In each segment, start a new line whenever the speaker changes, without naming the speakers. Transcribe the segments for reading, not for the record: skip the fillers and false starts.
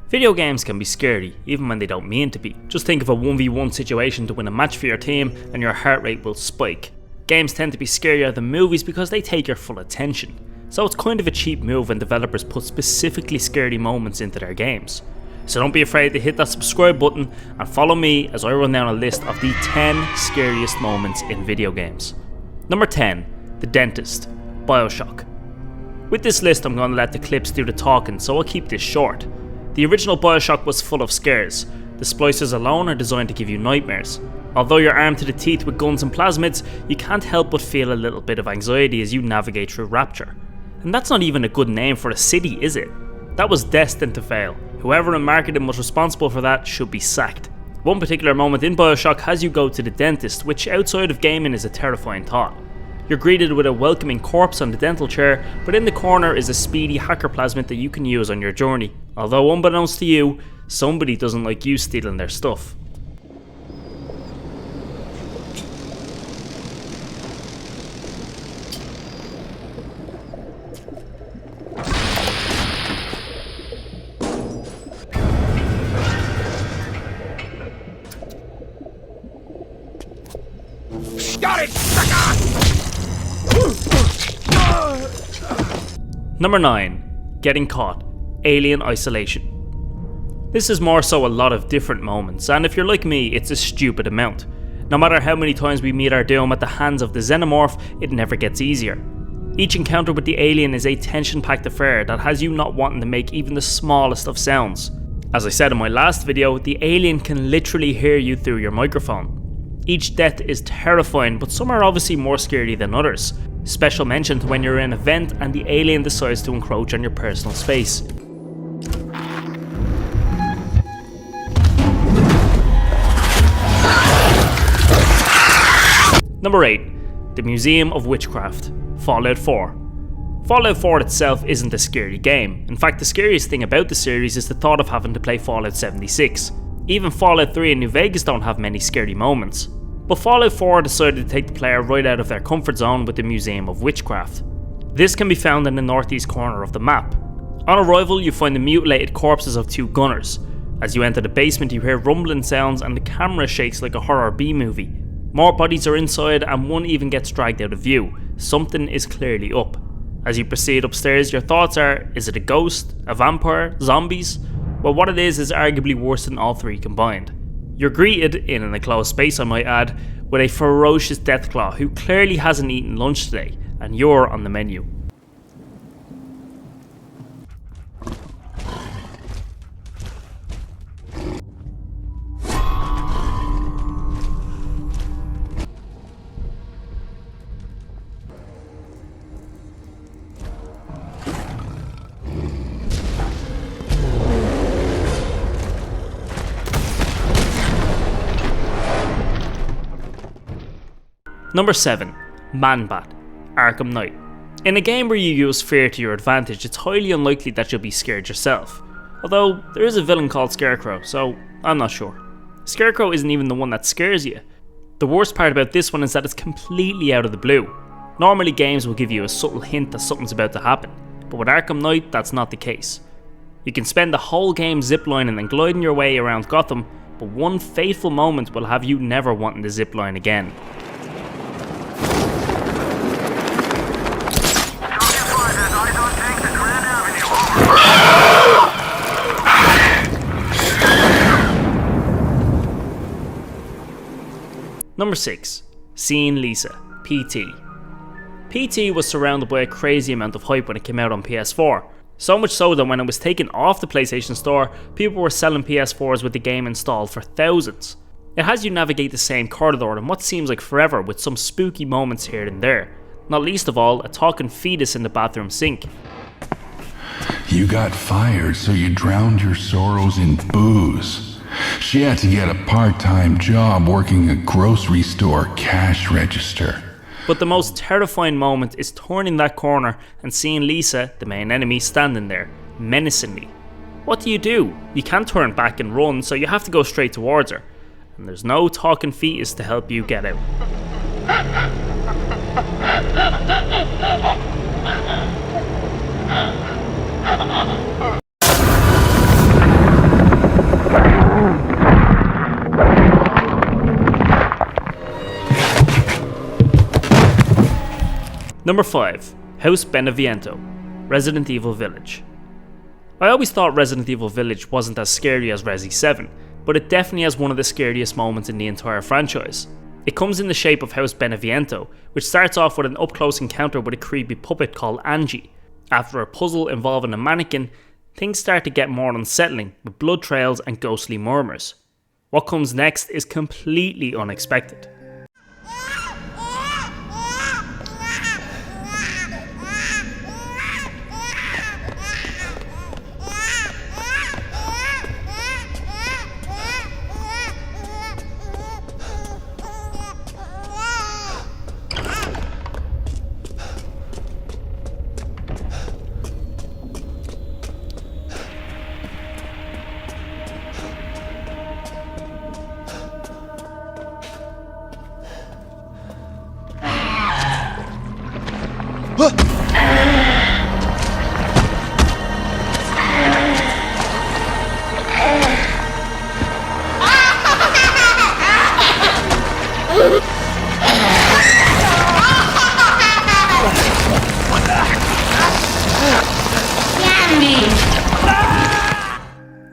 Video games can be scary, even when they don't mean to be. Just think of a 1v1 situation to win a match for your team and your heart rate will spike. Games tend to be scarier than movies because they take your full attention. So it's kind of a cheap move when developers put specifically scary moments into their games. So don't be afraid to hit that subscribe button and follow me as I run down a list of the 10 scariest moments in video games. Number 10. The Dentist, BIOSHOCK. With this list I'm going to let the clips do the talking, so I'll keep this short. The original BIOSHOCK was full of scares. The splicers alone are designed to give you nightmares. Although you're armed to the teeth with guns and plasmids, you can't help but feel a little bit of anxiety as you navigate through Rapture. And that's not even a good name for a city, is it? That was destined to fail. Whoever in marketing was responsible for that should be sacked. One particular moment in BIOSHOCK has you go to the dentist, which outside of gaming is a terrifying thought. You're greeted with a welcoming corpse on the dental chair, but in the corner is a speedy hacker plasmid that you can use on your journey. Although unbeknownst to you, somebody doesn't like you stealing their stuff.
Got it, sucker!
Number 9. Getting Caught, Alien Isolation. This is more so a lot of different moments, and if you're like me, it's a stupid amount. No matter how many times we meet our doom at the hands of the xenomorph, it never gets easier. Each encounter with the alien is a tension-packed affair that has you not wanting to make even the smallest of sounds. As I said in my last video, the alien can literally hear you through your microphone. Each death is terrifying, but some are obviously more scary than others. Special mention to when you're in a vent and the alien decides to encroach on your personal space. Number 8. The Museum of Witchcraft, Fallout 4. Fallout 4 itself isn't a scary game. In fact, the scariest thing about the series is the thought of having to play Fallout 76. Even Fallout 3 and New Vegas don't have many scary moments. But Fallout 4 decided to take the player right out of their comfort zone with the Museum of Witchcraft. This can be found in the northeast corner of the map. On arrival, you find the mutilated corpses of 2 gunners. As you enter the basement, you hear rumbling sounds and the camera shakes like a horror B-movie. More bodies are inside and one even gets dragged out of view. Something is clearly up. As you proceed upstairs, your thoughts are, is it a ghost, a vampire, zombies? Well, what it is arguably worse than all 3 combined. You're greeted, in an enclosed space I might add, with a ferocious Deathclaw who clearly hasn't eaten lunch today, and you're on the menu. Number 7. Man-Bat, ARKHAM Knight. In a game where you use fear to your advantage, it's highly unlikely that you'll be scared yourself. Although, there is a villain called Scarecrow, so I'm not sure. Scarecrow isn't even the one that scares you. The worst part about this one is that it's completely out of the blue. Normally games will give you a subtle hint that something's about to happen, but with ARKHAM Knight that's not the case. You can spend the whole game ziplining and gliding your way around Gotham, but one fateful moment will have you never wanting to zipline again. Number 6. Seeing Lisa, PT. PT was surrounded by a crazy amount of hype when it came out on PS4. So much so that when it was taken off the PlayStation Store, people were selling PS4s with the game installed for thousands. It has you navigate the same corridor in what seems like forever with some spooky moments here and there. Not least of all, a talking fetus in the bathroom sink.
You got fired, so you drowned your sorrows in booze. She had to get a part-time job working a grocery store cash register.
But the most terrifying moment is turning that corner and seeing Lisa, the main enemy, standing there, menacingly. What do? You can't turn back and run, so you have to go straight towards her. And there's no talking fetus to help you get out. Number 5. House Beneviento, Resident Evil Village. I always thought Resident Evil Village wasn't as scary as Resi 7, but it definitely has one of the scariest moments in the entire franchise. It comes in the shape of House Beneviento, which starts off with an up-close encounter with a creepy puppet called Angie. After a puzzle involving a mannequin, things start to get more unsettling, with blood trails and ghostly murmurs. What comes next is completely unexpected.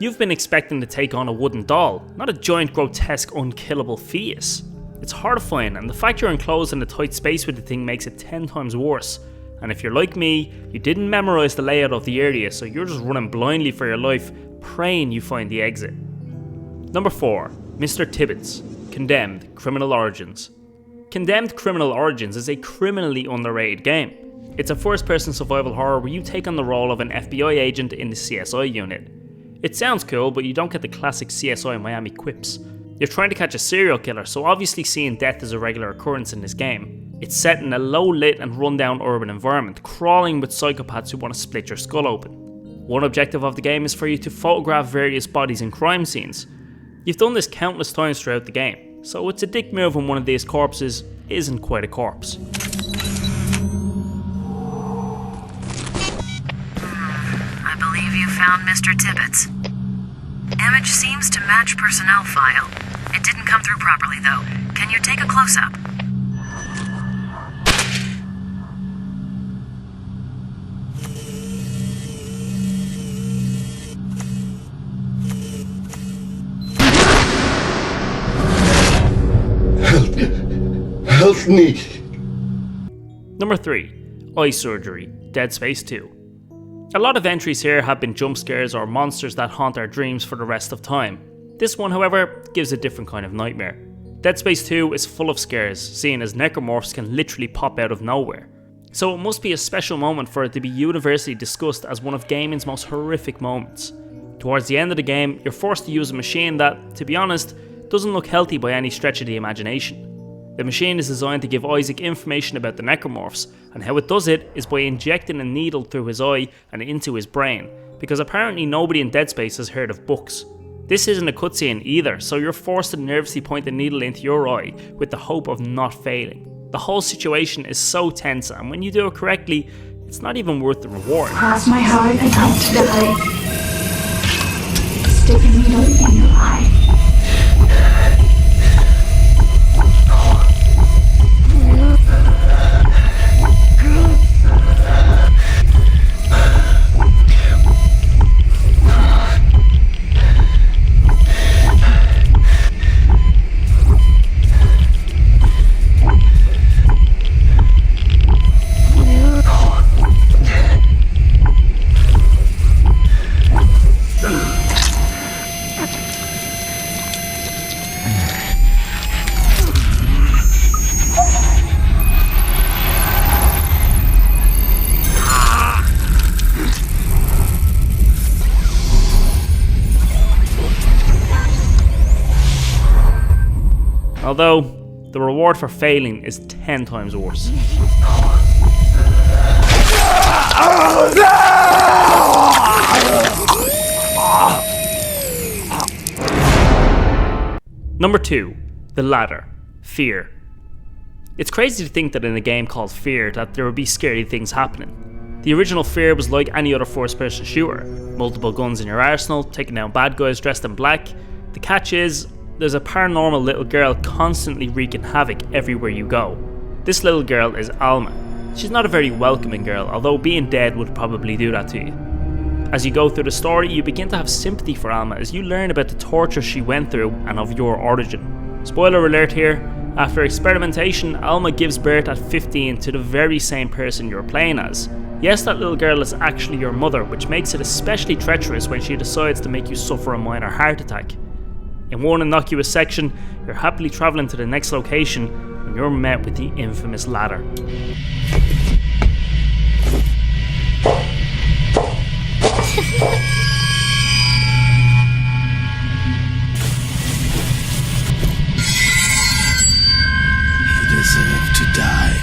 You've been expecting to take on a wooden doll, not a giant, grotesque, unkillable fetus. It's horrifying, and the fact you're enclosed in a tight space with the thing makes it 10 times worse. And if you're like me, you didn't memorise the layout of the area, so you're just running blindly for your life, praying you find the exit. Number 4. Mr. Tibbits, Condemned Criminal Origins. Condemned Criminal Origins is a criminally underrated game. It's a first-person survival horror where you take on the role of an FBI agent in the CSI unit. It sounds cool, but you don't get the classic CSI Miami quips. You're trying to catch a serial killer, so obviously seeing death is a regular occurrence in this game. It's set in a low-lit and run-down urban environment, crawling with psychopaths who want to split your skull open. One objective of the game is for you to photograph various bodies in crime scenes. You've done this countless times throughout the game, so it's a dick move when one of these corpses isn't quite a corpse.
I believe you found Mr. Tibbits. Image seems to match personnel file. It didn't come through properly though. Can you take a close-up?
Help me!
Number 3. Eye Surgery, Dead Space 2. A lot of entries here have been jump scares or monsters that haunt our dreams for the rest of time. This one, however, gives a different kind of nightmare. Dead Space 2 is full of scares, seeing as necromorphs can literally pop out of nowhere. So it must be a special moment for it to be universally discussed as one of gaming's most horrific moments. Towards the end of the game, you're forced to use a machine that, to be honest, doesn't look healthy by any stretch of the imagination. The machine is designed to give Isaac information about the necromorphs, and how it does it is by injecting a needle through his eye and into his brain, because apparently nobody in Dead Space has heard of books. This isn't a cutscene either, so you're forced to nervously point the needle into your eye with the hope of not failing. The whole situation is so tense, and when you do it correctly, it's not even worth the reward.
Cross my heart and hope to die. Stick a needle in your eye.
Although, the reward for failing is 10 times worse. Number 2. The Ladder, F.E.A.R. It's crazy to think that in a game called F.E.A.R. that there would be scary things happening. The original F.E.A.R. was like any other first-person shooter. Multiple guns in your arsenal, taking down bad guys dressed in black. The catch is, there's a paranormal little girl constantly wreaking havoc everywhere you go. This little girl is Alma. She's not a very welcoming girl, although being dead would probably do that to you. As you go through the story, you begin to have sympathy for Alma as you learn about the torture she went through and of your origin. Spoiler alert here, after experimentation, Alma gives birth at 15 to the very same person you're playing as. Yes, that little girl is actually your mother, which makes it especially treacherous when she decides to make you suffer a minor heart attack. In one innocuous section, you're happily travelling to the next location when you're met with the infamous ladder.
He deserved to die.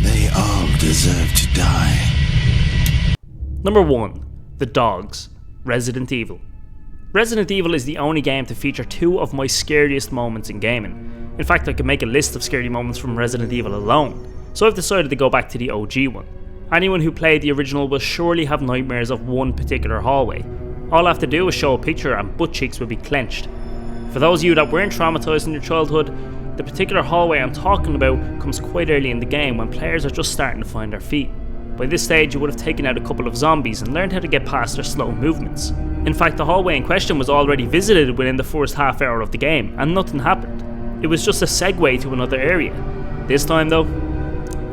They all deserve to die.
Number 1. The Dogs. Resident Evil. Resident Evil is the only game to feature 2 of my scariest moments in gaming. In fact, I could make a list of scary moments from Resident Evil alone, so I've decided to go back to the OG one. Anyone who played the original will surely have nightmares of one particular hallway. All I have to do is show a picture and butt cheeks will be clenched. For those of you that weren't traumatised in your childhood, the particular hallway I'm talking about comes quite early in the game when players are just starting to find their feet. By this stage you would have taken out a couple of zombies and learned how to get past their slow movements. In fact, the hallway in question was already visited within the first half hour of the game and nothing happened. It was just a segue to another area. This time though,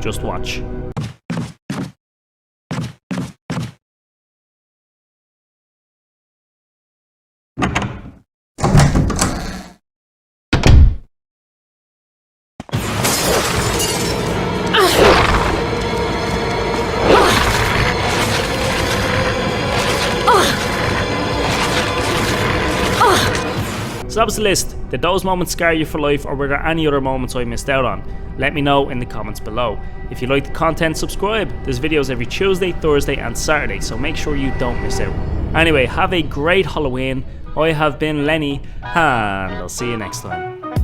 just watch. So that was the list. Did those moments scar you for life, or were there any other moments I missed out on? Let me know in the comments below. If you like the content, subscribe. There's videos every Tuesday, Thursday and Saturday, so make sure you don't miss out. Anyway, have a great Halloween. I have been Lenny, and I'll see you next time.